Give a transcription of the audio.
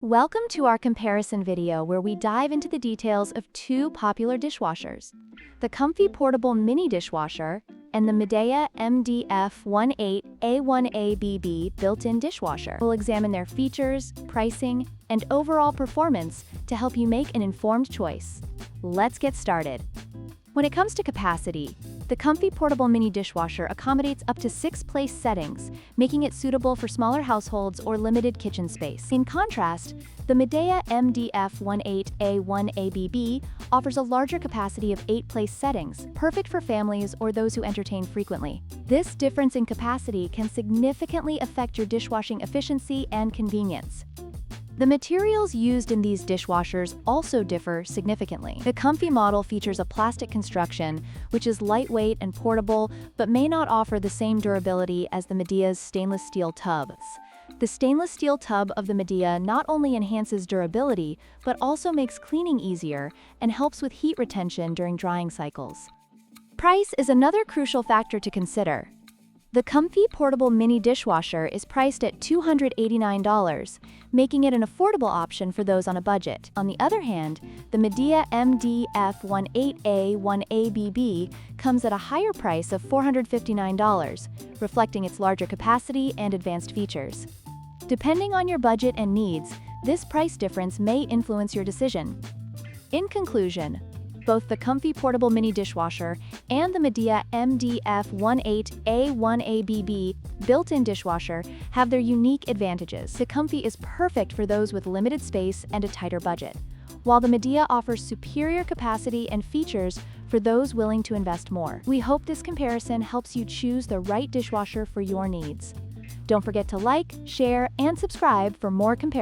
Welcome to our comparison video where we dive into the details of two popular dishwashers, the COMFEE Portable Mini Dishwasher and the Midea MDF18A1ABB Built-in Dishwasher. We'll examine their features, pricing, and overall performance to help you make an informed choice. Let's get started. When it comes to capacity, the COMFEE Portable Mini Dishwasher accommodates up to 6 place settings, making it suitable for smaller households or limited kitchen space. In contrast, the Midea MDF18A1ABB offers a larger capacity of 8 place settings, perfect for families or those who entertain frequently. This difference in capacity can significantly affect your dishwashing efficiency and convenience. The materials used in these dishwashers also differ significantly. The COMFEE model features a plastic construction, which is lightweight and portable, but may not offer the same durability as the Midea's stainless steel tubs. The stainless steel tub of the Midea not only enhances durability, but also makes cleaning easier and helps with heat retention during drying cycles. Price is another crucial factor to consider. The COMFEE Portable Mini Dishwasher is priced at $289, making it an affordable option for those on a budget. On the other hand, the Midea MDF18A1ABB comes at a higher price of $459, reflecting its larger capacity and advanced features. Depending on your budget and needs, this price difference may influence your decision. In conclusion, both the COMFEE Portable Mini Dishwasher and the Midea MDF18A1ABB built-in dishwasher have their unique advantages. The COMFEE is perfect for those with limited space and a tighter budget, while the Midea offers superior capacity and features for those willing to invest more. We hope this comparison helps you choose the right dishwasher for your needs. Don't forget to like, share, and subscribe for more comparisons.